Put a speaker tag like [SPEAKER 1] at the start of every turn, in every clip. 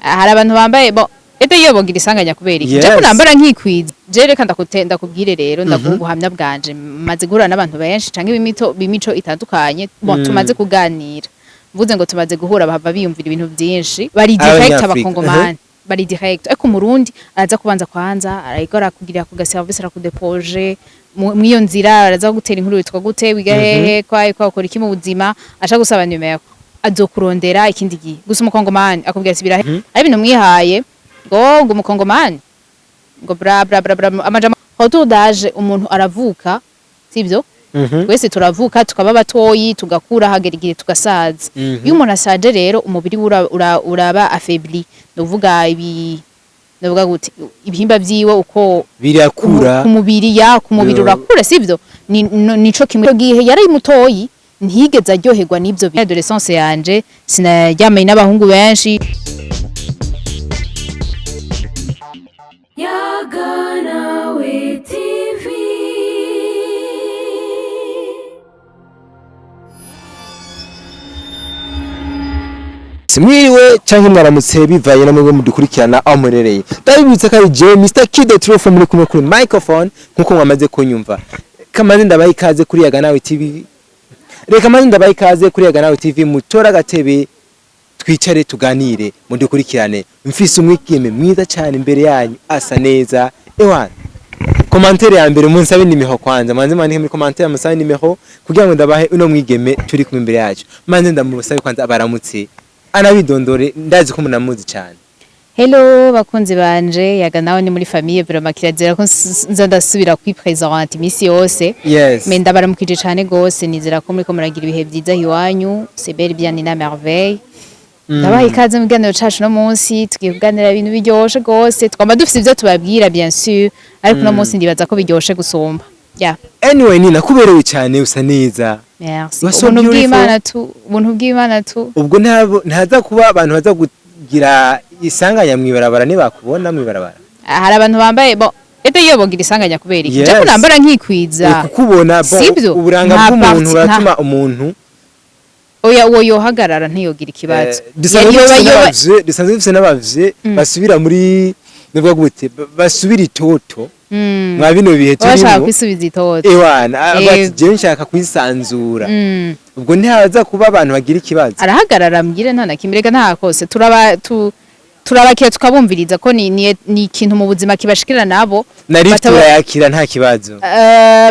[SPEAKER 1] hari abantu bambaye bo ete iyo bogira isanganya kubera iki je kunambara nkikwiza je reka ndakutenda kubwire rero ndagubuhamya bwanje maze guhura n'abantu benshi canke bimico itandukanye tumaze kuganira mvuze ngo tumaze guhura bahava biyumvira ibintu byinshi bari direct abakongomani bari direct ariko umurundi araza kubanza kwanza arayigora kugira ku gaservice arakudepoje mwiyo nzira araza gutera inkuru witwa gute wiga hehe kwa ukora iki mu buzima asha gusaba nimero azokurondera ikindi gihe gusa umukongomani akubwira ati birahe ari bintu mwihaye ngo umukongomani ngo bra amajama autour d'âge umuntu aravuka sivyo wese turavuka tukaba batoyi tugakura hagera igihe tugasaza iyo umuntu asaje rero umubiri uraba affaibli novuga ndavuga gute ibihimba vyiwe uko
[SPEAKER 2] birakura
[SPEAKER 1] ku mubiri urakura sivyo nico kimwe gihe yari mutoyi ntiyigeze aryoherwa n'ibyo adolescence yanje sinaryamanye n'abahungu benshi
[SPEAKER 3] Yaganawe TV.
[SPEAKER 2] Simwiriwe canke mwaramutse bivaye namwe mudukurikirana aho murereye. Ndabibutsa ko ari je Mr. Kid Trofo muri kumwe kuri microphone nkuko mwamaze kunyumva. Kamaze ndabaye ikaze kuri Yaganawe TV. Reka maze ndabaye ikaze kuri Yaganawe TV mutora gatebe twicare tuganire mudukurikirane. Mfise umwikeme mwiza cyane imbere yanyu asa neza. Ewana. Commentaire ya mbere munsabe nimiho kwanza. Manze mani muri commentaire musabe nimiho kugira ngo ndabahe uno mwigeme turi kumwe imbere yacu. Manze ndamusabe kwanza abaramutse. Anabidondore ndazi ko munamuzi cyane.
[SPEAKER 1] Hello bakunzi banje Yaganawe ni muri famille vraiment kirazira ko nza ndasubira kwipresenter imisi yose.
[SPEAKER 2] Yes.
[SPEAKER 1] Mais ndabaramukije cyane gose nizera ko muri ko muragira ibihe byiza hiwanyu. C'est belle bien ni na merveille. Ndabaye ikaze mu kiganiro cacu no munsi tugiye kuganira ibintu biryoshe gose twamba dufite ivyo tubabwira bien sûr ariko no munsi ndibaza ko biryoshe gusumba. Yeah.
[SPEAKER 2] Anyway ni nakuberewe cyane usa neza.
[SPEAKER 1] Merci. Ubuntu bw'Imana tu.
[SPEAKER 2] Ubwo ntaza kuba abantu baza kugira isanganya mwibarabara ni bakubona mwibarabara.
[SPEAKER 1] Hari abantu bambaye bo ete iyo bogira isanganya kubera iki je kunambara nkikwiza.
[SPEAKER 2] Kukubona uburanga bw'umuntu uratuma umuntu
[SPEAKER 1] oya uwo yohagarara ntiyogira ikibazo.
[SPEAKER 2] Dusanzwe dufise n'abavye basubira muri nivuga gute basubira itoto. Mwa bino bihe turimo
[SPEAKER 1] bashaka kwisubiza itoto
[SPEAKER 2] ewana abati je nshaka kwisanzura ubwo ntihaza kuba abantu bagira ikibazo
[SPEAKER 1] arahagarara mbwire nta nakimirega nta kose turabakiye tukabumviriza ko ni ikintu mu buzima kibashikira nabo
[SPEAKER 2] turayakira nta kibazo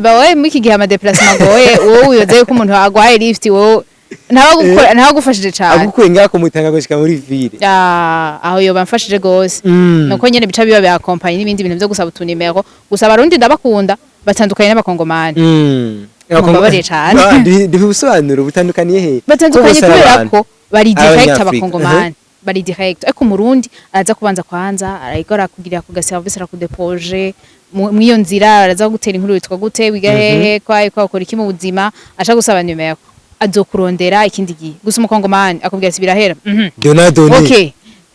[SPEAKER 1] bawe muri iki gihe ama déplacement goye wowe uyoze ko umuntu agwaye lift wowe ntaho gufashije cyane
[SPEAKER 2] agukuye ngako mutanga gushika muri ville
[SPEAKER 1] aho yo bamfashije gose nuko nyene bica biba bya company n'ibindi bintu byo gusaba utunimero gusa abarundi ndabakunda batandukanye n'abakongomani bakongomani cyane
[SPEAKER 2] ndibusobanuro butandukaniye he
[SPEAKER 1] batandukanye kubera ko bari direct abakongomani bari direct ariko umurundi araza kubanza kwanza arayigora kugira ku gaservice arakudepoje mwiyo nzira araza gutera inkuru witwa gute wiga hehe kwa ukora iki mu buzima asha gusaba nimero azokurondera ikindi gihe gusa umukongomani akubwira ati birahera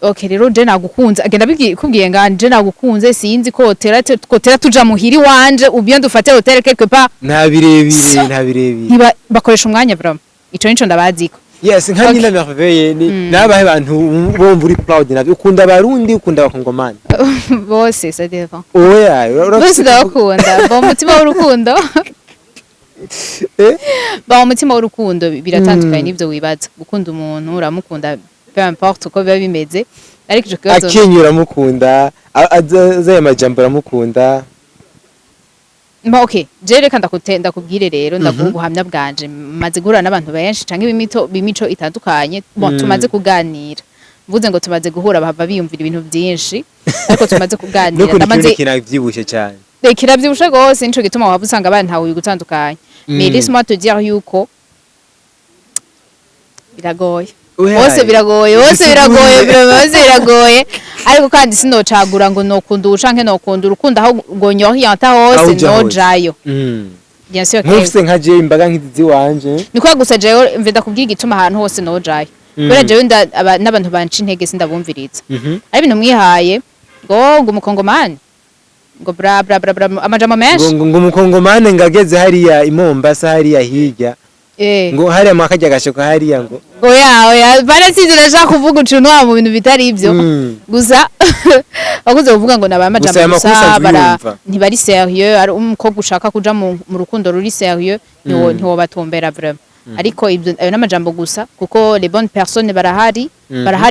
[SPEAKER 1] okay rero je nagukunze agenda bikubwiye nganje nagukunze sinzi ko tera tuja muhiri wanje ubyo ndufate hotel quelque part
[SPEAKER 2] nta birebi
[SPEAKER 1] bakoresha umwanya vraiment ico nico ndabaziko
[SPEAKER 2] yes nkanyi na merveille ni nabahe bantu bo muri proud navyo ukunda abarundi ukunda abakongomani
[SPEAKER 1] bose ça dépend
[SPEAKER 2] oya
[SPEAKER 1] bose ndakunda bo mutima w'urukundo ba umutima w'urukundo biratandukanye n'ibyo wibaza gukunda umuntu uramukunda peu importe uko biba bimeze ariko ico kibazo
[SPEAKER 2] akenyura mukunda azaye amajambo aramukunda
[SPEAKER 1] okay je reka ndakutenda kubwire rero ndagubuhamya bwanje maze guhura n'abantu benshi canke bimico itandukanye tumaze kuganira mvuze ngo tumaze guhura bahava biyumvira ibintu byinshi ariko tumaze kuganira
[SPEAKER 2] ndamaze kiravyibushe cyane
[SPEAKER 1] kiravyibushe gose nico gituma waba usanga abantu ntawe gutandukanye mais laisse-moi te dire yuko biragoye bose biragoye ariko kandi sinocagura ngo nokunda ucanke nokunda urukunda aho ngo nyohiyanta hose nojayo bien sûr que
[SPEAKER 2] mufise nka je imbaga nkizi wanje
[SPEAKER 1] niko gusa jewe mvenda kubwira igituma ahantu hose nojayo kubera jewe n'abantu banci intege sindabumviriza ari bintu mwihaye ngo umukongomani ngo bra amajambo menshi
[SPEAKER 2] ngo umukongomani ngageze hariya i Mombasa hariya hirya ngo hariya mwakajya gashoko hariya ngo
[SPEAKER 1] oya barasize ndashaka kuvuga ucunwa mu bintu bitari ibyo gusa bakuze kuvuga ngo naba amajambo gusa ntibari sérieux ari umukobwa ushaka kuja mu rukundo ruri sérieux niwo batombera vraiment ariko ibyo ayo n'amajambo gusa kuko les bonnes personnes barahari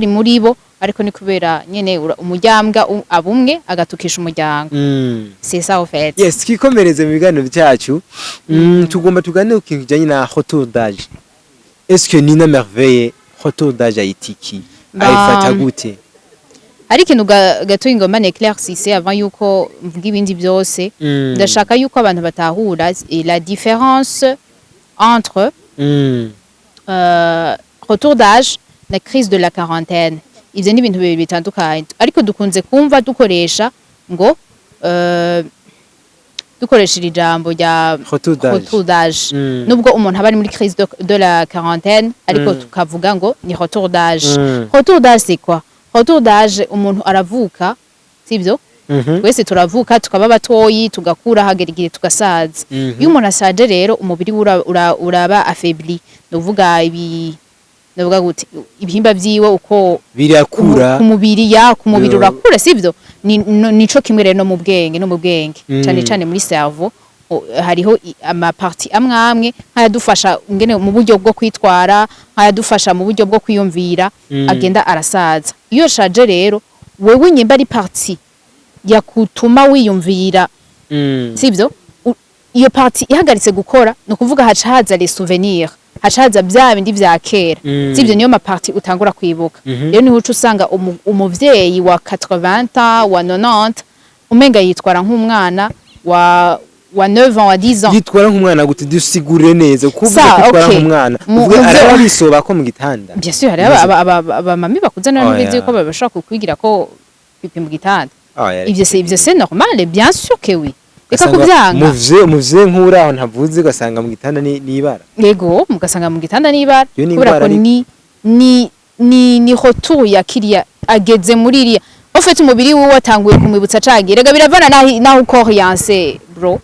[SPEAKER 1] muri bo ariko ni kubera nyene umujyambwa abumwe agatukisha umuryango c'est ça au fait.
[SPEAKER 2] Yes, twikomereze mu biganiro byacu tugomba tuganire ku kintu kijanye na retour d'âge. Est-ce que Nina Merveille retour d'âge ayitiki ayifata gute?
[SPEAKER 1] Ari ikintu gato ingoma n'éclaircisse avant yuko mvuga ibindi byose ndashaka yuko abantu batahura la différence entre retour d'âge na crise de la quarantaine. Ivyo ni ibintu bibiri bitandukanye ariko dukunze kumva dukoresha ngo dukoresha ijambo rya retour d'âge nubwo umuntu aba ari muri crise de la quarantaine ariko tukavuga ngo ni retour d'âge. Retour d'âge c'est quoi? Retour d'âge umuntu aravuka sivyo wese turavuka tukaba batoyi tugakura hagera igihe tugasaza iyo umuntu asaje rero umubiri uraba affaibli nuvuga ndavuga gute ibihimba byiwe uko
[SPEAKER 2] birakura
[SPEAKER 1] ku mubiri urakura sivyo nico kimwe rero no mu bwenge cyane muri cerveau hariho ama parti amwe nkayadufasha ngene mu buryo bwo kwitwara nkayadufasha mu buryo bwo kwiyumvira agenda arasaza iyo shaje rero wewe nyimba ari parti yakutuma wiyumvira sivyo iyo parti ihagaritse gukora no kuvuga haza les souvenirs hacaza bya bindi vya kera sivyo niyo maparti utangura kwibuka rero niho usanga umuvyeyi wa 80 wa 90 umenga yitwara nk'umwana wa 9 ans wa 10 ans
[SPEAKER 2] yitwara nk'umwana gute dusigure neza kuvuga kwitwara nk'umwana uvuga arabisoba ko mu gitanda
[SPEAKER 1] bien sûr hari aba mami bakuzana n'ibindi ko babashaka kukwigira ko pipi mu gitanda ivyo c'est normal bien sûr que oui eka kubyanga
[SPEAKER 2] muvye nk'uraho ntavuze gasanga mu gitanda n'ibara
[SPEAKER 1] yego mugasanga mu gitanda n'ibara kubera ko ni retour ya kiriya ageze muri iriya ofete umubiri wiwe watanguye kumwibutsa cagira rega biravana naho corriance bro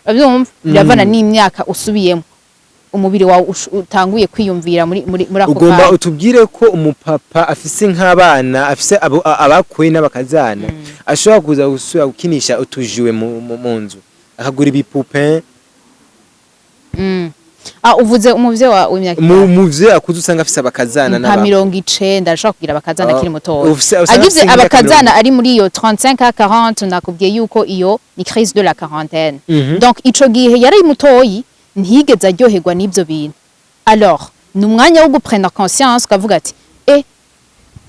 [SPEAKER 1] abyumva biravana n'imyaka usubiyemo umubiri wawe utanguye kwiyumvira muri ako
[SPEAKER 2] ugomba utubwire ko umupapa afise nk'abana afise abakwe n'abakazana ashobora kuza gusubira gukinisha utujiwe mu nzu akagura ibipupe
[SPEAKER 1] uvuze umuvye wa w'imyaka
[SPEAKER 2] umuvye akuze usanga afise abakazana
[SPEAKER 1] na 90 ashobora kugira abakazana kiri muto agize abakazana ari muri iyo 35 à 40 nakubwiye yuko iyo ni crise de la quarantaine donc ico gihe yari mutoyi ntiyigeze aryoherwa n'ibyo bintu alors ni umwanya wo guprendre conscience ukavuga ati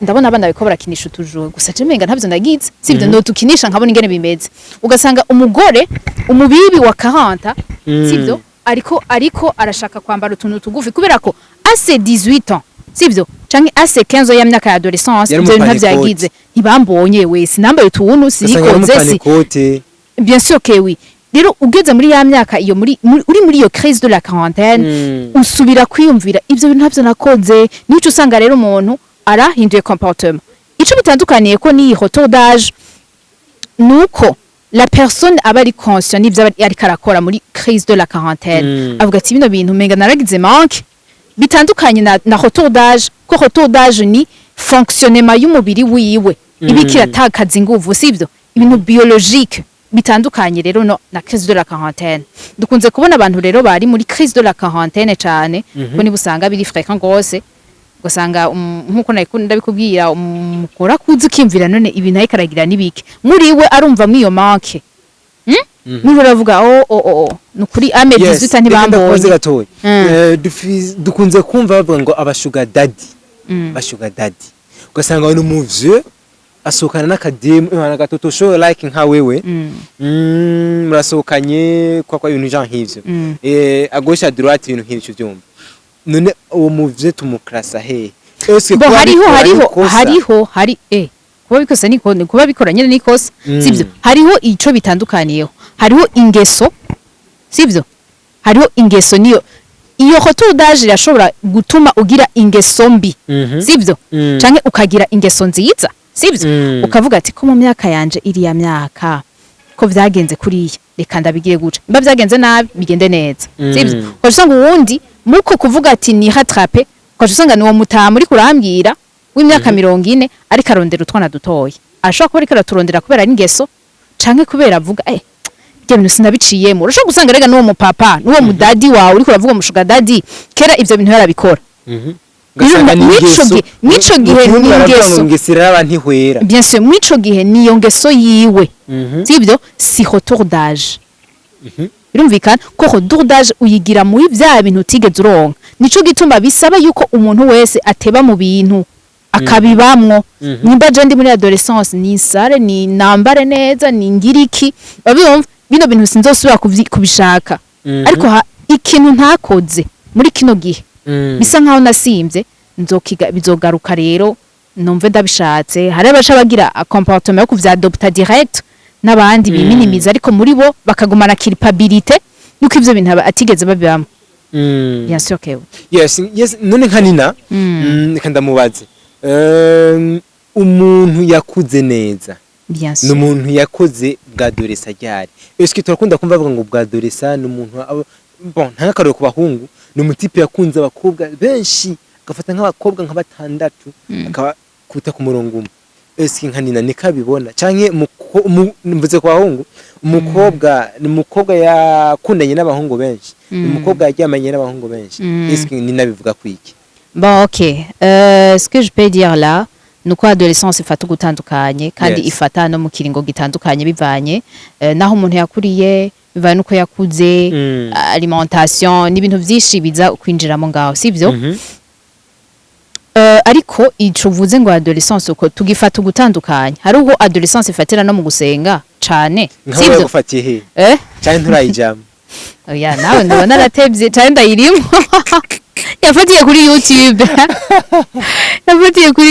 [SPEAKER 1] ndabona abana bariko barakinisha utujuru gusa jemenga ntabyo ndagize sivyo no tukinisha nkabona ingene bimeze ugasanga umugore umubibi wa 40 sivyo ariko arashaka kwambara utuntu tugufi kubera ko assez 18 ans sivyo canke assez 15 ans y'amyaka ya adolescence ibyo ntabyo yagize ntibambonye wese nambaye utuntu sikoze si bien sûr que oui rero ugeze muri ya myaka iyo uri muri iyo crise de la quarantaine usubira kwiyumvira ibyo bintu ntabyo nakoze nico usanga rero umuntu arahinduye comportement ico bitandukaniye ko ni retour d'âge nuko la personne aba ari conscient n'ibyo ari karakora muri crise de la quarantaine avuga ati bino bintu menga naragize manque bitandukanye na retour d'âge ko retour d'âge ni fonctionnement y'umubiri wiwe ibikira takaza inguvu sivyo ibintu biologique bitandukanye rero no na crise de la quarantaine dukunze kubona abantu rero bari muri crise de la quarantaine cyane ko nibusanga biri fréquent gose gusanga nkuko nakunda bikubwira umukora kuzi kimvira none ibintu ayikaragira nibike muri we arumva mwiyo manke niho ravuga nukuri ame 18 ntibambonye
[SPEAKER 2] dukunze kumva bavuga ngo abashuga daddy bashuga daddy ugasanga abantu muvye asokana n'akademu imana gatoto show like nka wewe murasokanye kwa ibintu genre nk'ivyo agosha droite ibintu nk'ivyo byumva none uwo muvye tumukrasa he
[SPEAKER 1] bo hari kuba bikosa niko kuba bikoranye n'ikosa sivyo hariho ico bitandukaniyeho hariho ingeso sivyo hariho ingeso niyo iyo retour d'âge irashobora gutuma ugira ingeso mbi sivyo canke ukagira ingeso nziza sivyo ukavuga ati ko mu myaka yanje iriya myaka ko vyagenze kuriya reka ndabigire guca mba vyagenze nabi bigende neza sivyo ko usanga uwundi muko kuvuga ati ni rattrape ukaje usanga ni uwo mutamu uri kurambwira w'imyaka 40 ariko arondera utwana dutoya ashobora kuba ariko araturondera kubera ari ingeso canke kubera avuga ibyo bintu sinabiciyemo urashobora gusanga rega n'uwo mupapa n'uwo mudadi wawe uri kuravuga mushuga dadi kera ivyo bintu yarabikora mico gihe ni ingeso
[SPEAKER 2] ngesira abantihwera
[SPEAKER 1] bien sûr mico gihe niyo ngeso yiwe sibyo si retour d'âge birumvikana ko retour d'âge uyigira muri vya bintu utigeze uronka nico gituma bisaba yuko umuntu wese ateba mu bintu akabibamwo nimba je ndi muri adolescence ni sare ni nambare neza ni ngiriki babiyumva bino bintu sinzosubira kubishaka ariko ikintu ntakoze muri kino gihe bisa nkaho nasimvye nzokiga bizogaruka rero numve ndabishatse hari abasha bagira comportement yo kuvya adopta direct n'abandi biminimiza ariko muri bo bakagumana culpabilité yuko ivyo bintu atigeze babibamo bien sûr que
[SPEAKER 2] yes none nkanina kandamubaze umuntu yakuze neza
[SPEAKER 1] bien sûr
[SPEAKER 2] n'umuntu yakoze bwa adolescence ryari est-ce que turakunda kumva bavuga ngo bwa adolescence n'umuntu bon ntakarero ku bahungu n'umutipe yakunze abakobwa benshi agafata nk'abakobwa nka batandatu akakuta ku murongo umwe est-ce nkanina nikabibona canke mvuze ku bahungu umukobwa yakundanye n'abahungu benshi umukobwa yaryamanye n'abahungu benshi est-ce ninabivuga kwiki
[SPEAKER 1] bon ok ce que je peux dire là nuko adolescence ifata gutandukanye kandi ifata no mu kiringo gitandukanye bivanye naho umuntu yakuriye bivanye nuko yakuze alimentation n'ibintu byinshi biza kwinjiramo ngaho sivyo ariko ico vuze ngo adolescence uko tugifata gutandukanye hari uko adolescence ifatira no mu gusenga cane
[SPEAKER 2] sivyo gufatiye he cyane nturayijama
[SPEAKER 1] oya nawe ndabona naratevye cyane ndayirimo yafatiye kuri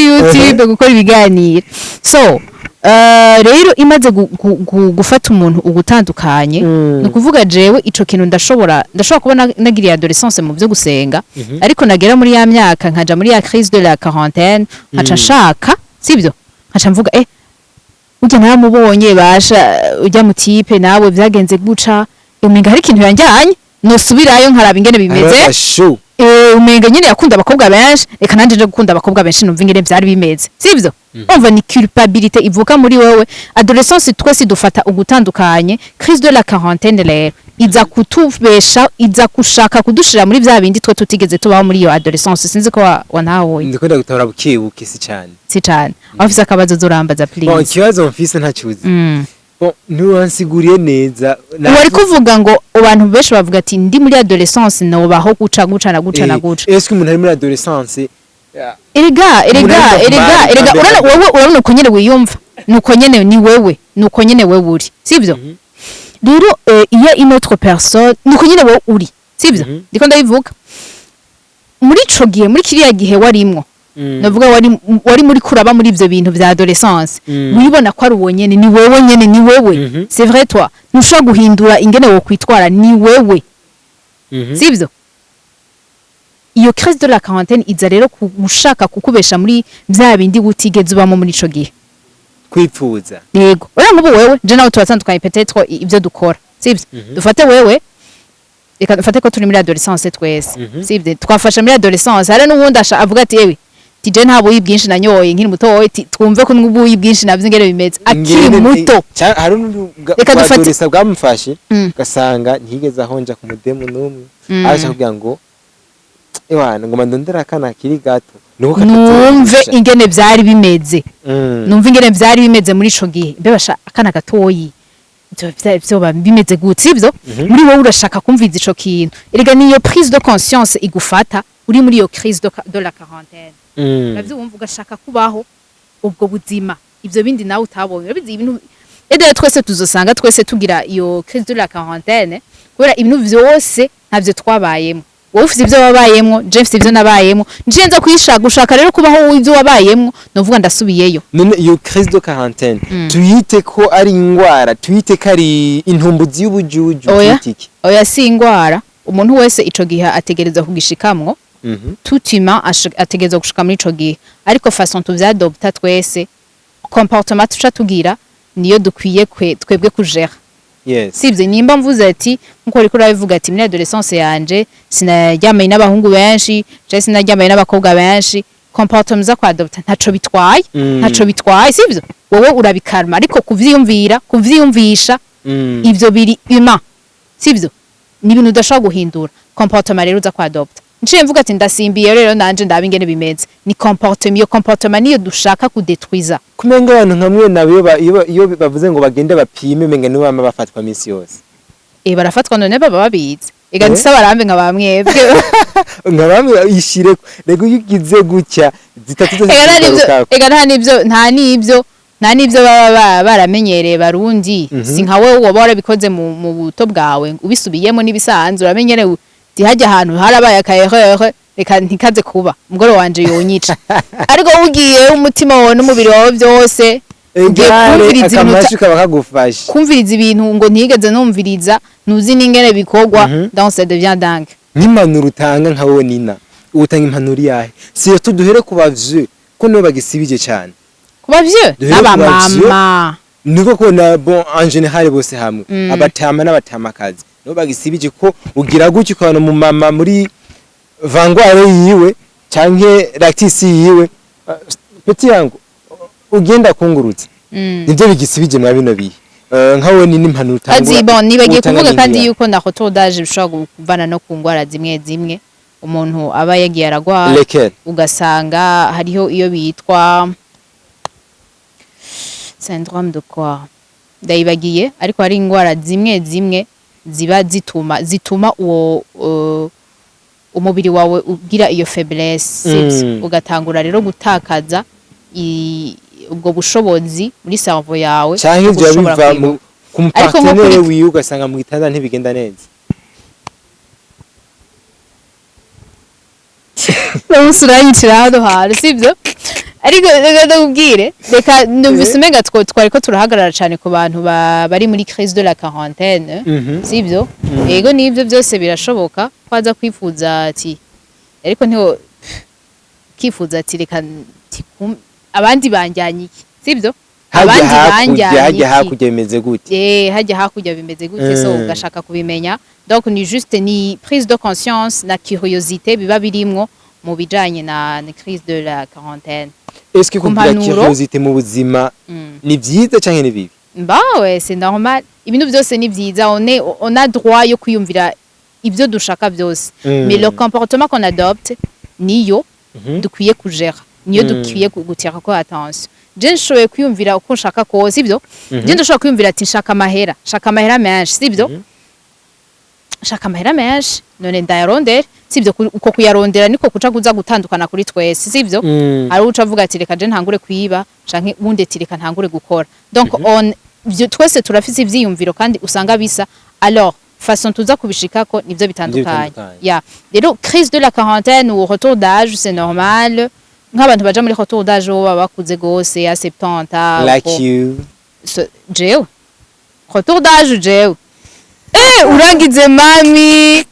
[SPEAKER 1] YouTube gukora ibiganiro so rero imaze gufata umuntu ugutandukanye no kuvuga jewe ico kintu ndashobora kuba nagiriye adolescence mu byo gusenga ariko nagera muri ya myaka nkaja muri ya crise de la quarantaine nkaca shaka sibyo nkaca mvuga ujya naramubonye basha ujya mu type nawe byagenze guca umenga hari ikintu yanjyanye no subirayo nkaraba ingene bimeze umenga nyine yakunda abakobwa benshi reka nanje nje gukunda abakobwa benshi numva ingene byari bimeze sivyo umva ni culpabilité ivuka muri wewe adolescence twese dufata ugutandukanye crise de la quarantaine rero iza kutubesha iza kushaka kudushira muri bya bindi twe tutigeze tubaho muri iyo adolescence sinzi ko wanahoye
[SPEAKER 2] ndikunda gutabara bukibuke si cyane
[SPEAKER 1] afise akabazo zorambaza please
[SPEAKER 2] bon ikibazo mfise ntacyuzi ntiwansiguriye neza
[SPEAKER 1] wari kuvuga ngo abantu benshi bavuga ati ndi muri adolescence nobaho guca
[SPEAKER 2] est-ce que umuntu ari muri adolescence
[SPEAKER 1] erega urabona uko nyene wiyumva nuko nyene ni wewe nuko nyene wewe uri sivyo rero iyo une autre personne nuko nyene wewe uri sivyo ndiko ndabivuga muri ico gihe muri kiriya gihe warimwo navuga wari muri kuraba muri ivyo bintu vya adolescence wibona ko ari wonyene ni wewe c'est vrai toi nusha guhindura ingene wo kwitwara ni wewe sivyo iyo crise de la quarantaine iza rero kumushaka kukubesha muri vya bindi butigeze ubamo muri ico gihe
[SPEAKER 2] kwipfuza
[SPEAKER 1] yego urangubu wewe je nawe turatandukanye peut-être ivyo dukora sivyo dufate wewe reka dufate ko turi muri adolescence twese sivyo twafasha muri adolescence hari n'uwundi avuga ati yewe tije nta buyi bwinshi nanyoye nkiri muto wowe twumve ko n'ubuyi bwinshi navyo ngere bimeze akiri muto
[SPEAKER 2] hari n'ubwadolescence bwamufashe gasanga ntigeze ahonja ku mudemu n'umwe arashaka kugira ngo ewana ngo mandondera akana kiri gato
[SPEAKER 1] numve ingene vyari bimeze numve ingene vyari bimeze muri ico gihe mbebasha akana gatoyi vyoba bimeze gute ivyo muri wowe urashaka kumviza ico kintu erega niyo prise de conscience igufata uri muri iyo crise de la quarantaine navyo wumva ugashaka kubaho ubwo buzima ivyo bindi nawe utabonye urabizi ibintu ede twese tuzosanga twese tugira iyo crise de la quarantaine kubera ibintu vyose ntavyo twabayemo wowe ufite ivyo wabayemo je mfite ivyo nabayemo nje nza gushaka rero kubaho ivyo wabayemo novuga ndasubiyeyo
[SPEAKER 2] none iyo crise de quarantaine tuyite ko ari ingwara tuyite ko ari intumbuzi y'ubujuju
[SPEAKER 1] tuyitiki oya si ingwara umuntu wese ico gihe ategereza kugishikamwo tutima ategereza gushika muri ico gihe ariko façon tuvyadopta twese comportement tuca tugira niyo dukwiye twebwe kujera
[SPEAKER 2] yes
[SPEAKER 1] sibyo nimba mvuze ati nkuko riko urabivuga ati muri adolescence yanje sinaryamaye n'abahungu benshi je sinaryamaye n'abakobwa benshi comportement za kwa adopta ntaco bitwaye sibyo wowe urabikarma ariko kuvyiyumvisha ivyo biri humain sibyo ni ibintu udashobora guhindura comportement rero uza kwa adopta nciye mvuga ati ndasimbiye rero nanje ndabe ingene bimeze ni comportement niyo dushaka kudetwiza
[SPEAKER 2] kumenga abantu nkamwe nabo iyo bavuze ngo bagende bapime menga nibo bama bafatwa misi yose
[SPEAKER 1] barafatwa none baba babizi ega ndisa barambe nka bamwebwe
[SPEAKER 2] nkabamwe ishire rego yugize gutya zitatu zose
[SPEAKER 1] ega nta nibyo baba baramenyereye barundi si nka wowe waba warabikoze mu buto bwawe ubisubiyemo n'ibisanzwe uramenyereye hajya ahantu harabaye akayehe reka ntikaze kuba umugore wanje yonyica ariko ugiye umutima wawe n'umubiri wawe byose kumviriza ibintu ngo ntigeze numviriza nuzi n'ingene bikorwa donc ça devient dingue
[SPEAKER 2] nk'impanuro utanga nka wowe Nina utanga impanuro yahe si tuduhere ku bavye ko nibo bagisibije cyane
[SPEAKER 1] ku bavye n'abamama
[SPEAKER 2] niko ko na bon en général bose hamwe abatama n'abatamakazi no bagisibije ko ugira gutyo ukabona mu mama muri vangware yiwe canke lactisi yiwe peti yangu ugenda kungurutse nivyo bigisibije mwa bino bihe nkawe ni impanuro
[SPEAKER 1] utanga bon nibagiye kuvuga kandi yuko na retourdage bishobora kuvana no kungwara zimwe umuntu aba yagiye aragwa ugasanga hariho iyo bitwa syndrome de quoi ndayibagiye ariko hari ingwara zimwe ziba zituma uwo umubiri wawe ugira iyo faiblesse ugatangura rero gutakaza ubwo bushobozi muri cerveau yawe
[SPEAKER 2] cyangwa ibyo biva ku partenaire wiwe ugasanga mu gitanda ntibigenda neza
[SPEAKER 1] umusuranyicira hano hari sibyo ariko reka ndakubwire reka ndumvise umenga twari ko turahagarara cyane ku bantu bari muri crise de la quarantaine sibyo yego nibyo byose birashoboka kwaza kwifuza ati ariko ntiho kifuza ati reka abandi banjyanye iki sibyo abandi banjyanye
[SPEAKER 2] hajya hakujya bimeze gute
[SPEAKER 1] hajya hakujya bimeze gute so ugashaka kubimenya donc ni juste ni prise de conscience na curiosité biba birimwo mu bijanye na crise de la quarantaine.
[SPEAKER 2] Est-ce que kugira curiosité mu buzima ni byiza canke ni bibi?
[SPEAKER 1] Ouais, c'est normal. Ibintu byose ni byiza, on a droit yo kwiyumvira ibyo dushaka byose. Mais le comportement qu'on adopte niyo dukwiye kugera. Niyo dukwiye gutira ko attention. Je nshoboye kwiyumvira uko nshaka ko sibyo? Je ndashaka kwiyumvira ati nshaka amahera menshi sibyo? Shaka amahera menshi none ndayarondera sibyo uko kuyarondera niko kuca kuza gutandukana kuri twese sibyo ari uca avuga ati reka je ntangure kwiba canke ubundi ati reka ntangure gukora donc on twese turafise ivyiyumviro kandi usanga bisa alors façon tuza kubishikako nivyo bitandukanye ya rero crise de la quarantaine ou retour d'âge c'est normal nk'abantu baja muri retour d'âge baba bakuze gose ya 70
[SPEAKER 2] like you
[SPEAKER 1] Jeo retour d'âge Jeo urangize mami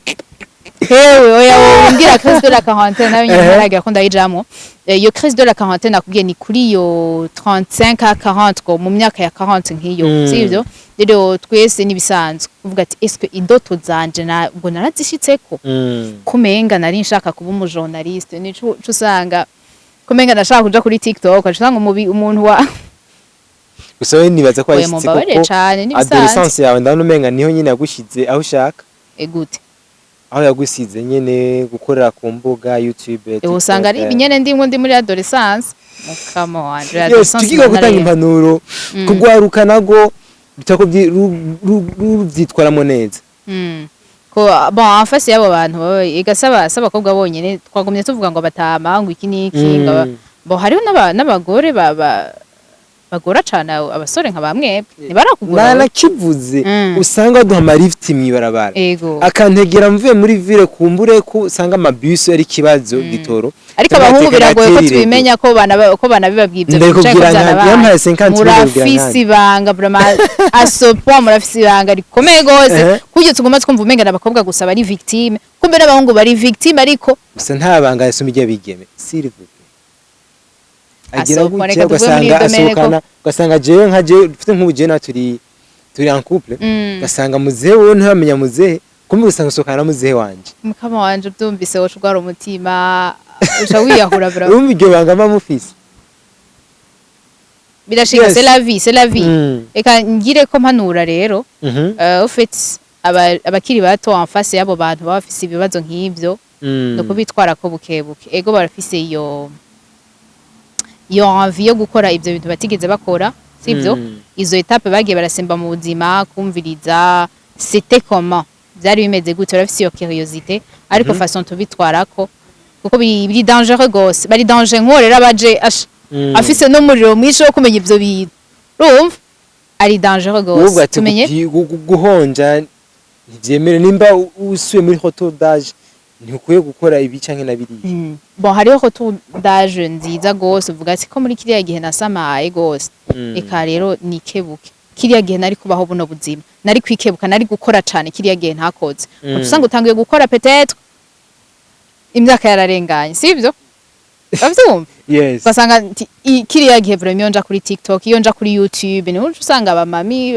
[SPEAKER 1] hewe oya umbwira crise de la quarantaine nayo nyaragira ko ndayijamo iyo crise de la quarantaine akubwiye ni kuri yo 35 à 40 ko mu myaka ya 40 nkiyo sivyo rero twese nibisanzwe kuvuga ati est-ce que indoto zanje ngo narazishitseko kumenga nari nshaka kuba umu journaliste nico usanga kumenga nashaka kuja kuri TikTok usanga umuntu wa
[SPEAKER 2] Usawe nibaza ko ayishitse koko adolescence yawe ndabona umenga niho nyine yagushize aho ushaka
[SPEAKER 1] gute
[SPEAKER 2] aho yagusize nyene gukorera ku mbuga YouTube
[SPEAKER 1] usanga ari ibinyene ndi muri adolescence mukama wanje
[SPEAKER 2] adolescence tugiye gutanga impanuro kugwaruka nago bitako byitwaramo neza
[SPEAKER 1] ko bon en face yabo bantu igasaba abakobwa bonyene twagumye tuvuga ngo batama ngo iki niki bo hariho n'abagore bagora cyane abasore nka bamwe nibarakugura
[SPEAKER 2] narakivuze usanga duhama lift mwibarabara akantegera mvuye muri ville kumbure ko usanga amabus ari kibazo gitoro
[SPEAKER 1] ariko abahungu biragoye ko tubimenya ko bana bibabwibye murafisi ibanga vraiment à ce point murafisi ibanga rikomeye gose kujye tugomba twumva umenga abakobwa gusa bari victime kumbe n'abahungu bari victime ariko
[SPEAKER 2] gusa nta banga yasoma igihe bigeme sirivu agira
[SPEAKER 1] gutya
[SPEAKER 2] ugasanga jewe nka jewe dufite nk'ubugene turi turi en couple
[SPEAKER 1] Mm.
[SPEAKER 2] gasanga muzehe wowe ntamenya muzehe kumbe usanga usokana na muzehe wanje
[SPEAKER 1] mukama wanje byumvise wocu rwara umutima uca wiyahura bra
[SPEAKER 2] urumva iryo banga mba mufise
[SPEAKER 1] birashika
[SPEAKER 2] Yes.
[SPEAKER 1] c'est la vie
[SPEAKER 2] Mm.
[SPEAKER 1] eka ngire ko mpanura rero
[SPEAKER 2] Mhm.
[SPEAKER 1] au fait abakiri bato en face yabo bantu baba bafise ibibazo nk'ivyo
[SPEAKER 2] Mm.
[SPEAKER 1] no kubitwara ko bukebuke ego barafise iyo envie yo gukora ivyo bintu batigeze bakora sivyo
[SPEAKER 2] Mm.
[SPEAKER 1] izo etape bagiye barasemba mu buzima kumviriza c'était comment byari bimeze gute barafise iyo curiosité ariko façon tubitwarako kuko biri dangereux gose bari danger nkorera baje
[SPEAKER 2] Mm.
[SPEAKER 1] afise no muriro mwishi wo kumenya ivyo bintu urumva ari dangereux
[SPEAKER 2] ubwo
[SPEAKER 1] gose
[SPEAKER 2] ati
[SPEAKER 1] tumenye
[SPEAKER 2] guhonja ntivyemere nimba usuye muri hotel d'âge ntikwiye gukora ibi canke na biriya
[SPEAKER 1] bon hariho retour d'âge nziza gose uvuga ati ko muri kiriya gihe nasamaye gose
[SPEAKER 2] Mm.
[SPEAKER 1] eka rero nikebuke kiriya gihe nari kubaho buno buzima nari kwikebuka nari gukora cane kiriya gihe ntakoze
[SPEAKER 2] Mm.
[SPEAKER 1] usanga utangiye gukora peut-être imyaka yararenganye sivyo bavyumva
[SPEAKER 2] yes
[SPEAKER 1] ugasanga nti, kiriya gihe vraiment iyo nja kuri TikTok iyo nja kuri YouTube niho usanga abamami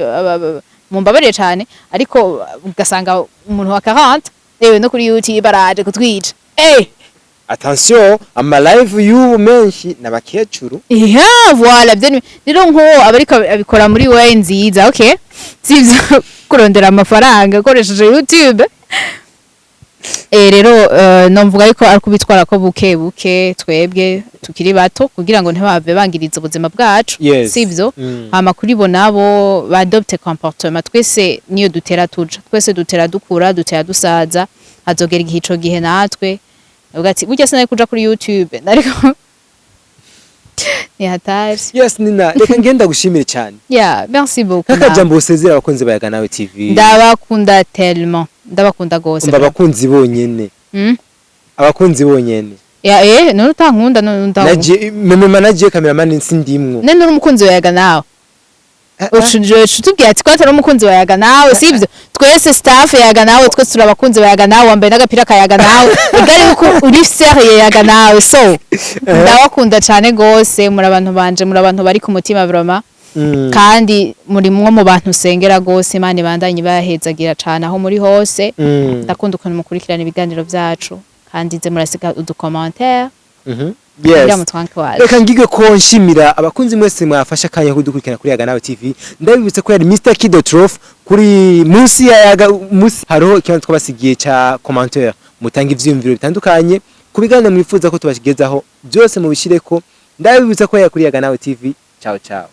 [SPEAKER 1] mumbabarire cane ariko ugasanga umuntu wa 40 ewe no kuri YouTube araje kutwica
[SPEAKER 2] attention ama live y'ubu menshi n'abakecuru
[SPEAKER 1] iya voilà byo rero nko abariko abikora muri we nziza okay sivyo kurondera amafaranga ukoresheje YouTube rero nomvuga yuko ari kubitwara ko buke buke twebwe tukiri bato kugira ngo ntibave bangiriza ubuzima bwacu
[SPEAKER 2] Yes.
[SPEAKER 1] sivyo
[SPEAKER 2] Mm.
[SPEAKER 1] hama kuri bo nabo ba adopte comportement twese niyo dutera tuja twese dutera dukura dutera dusaza hazogera igihe ico gihe natwe uvuga ati burya sinari kuja kuri YouTube ariko ni hatari
[SPEAKER 2] yes nina reka ngenda gushimire cyane
[SPEAKER 1] yeah merci beaucoup
[SPEAKER 2] kaka
[SPEAKER 1] nawe.
[SPEAKER 2] jambo usezera abakunzi bayaga nawe TV
[SPEAKER 1] ndabakunda tellement ndabakunda gose
[SPEAKER 2] umva abakunzi bonyene
[SPEAKER 1] mm?
[SPEAKER 2] abakunzi bonyene
[SPEAKER 1] ya none utankunda none
[SPEAKER 2] naje meme manager cameraman sindimwo
[SPEAKER 1] none uri umukunzi wayaga nawe utubwiye ati ko atari umukunzi wayaga nawe sivyo twese staff yaga nawe twese turi abakunzi bayaga nawe wambaye n'agapira kayaga nawe igari uko uri serie yaga nawe so ndabakunda cyane gose muri abantu banje muri abantu bari ku mutima vraiment kandi muri mwo mu bantu sengera gose Imana ibandanye bahezagira cyane aho muri hose ndakunda ukuntu mukurikirana ibiganiro byacu kandi nze murasiga udukommentaire
[SPEAKER 2] yes
[SPEAKER 1] mutwanke waje
[SPEAKER 2] reka ngige ko nshimira abakunzi mwese mwafasha kanya kudukurikirana kuri Yaga Nawe TV ndabibutse ko yari Mr Kido Trophy kuri munsi ya Yaga munsi hariho ikintu twabasigiye ca commentaire mutanga ivyumviro bitandukanye kubiganira mwifuza ko tubashigezaho byose mubishireko ndabibutse ko yari kuri Yaga Nawe TV ciao ciao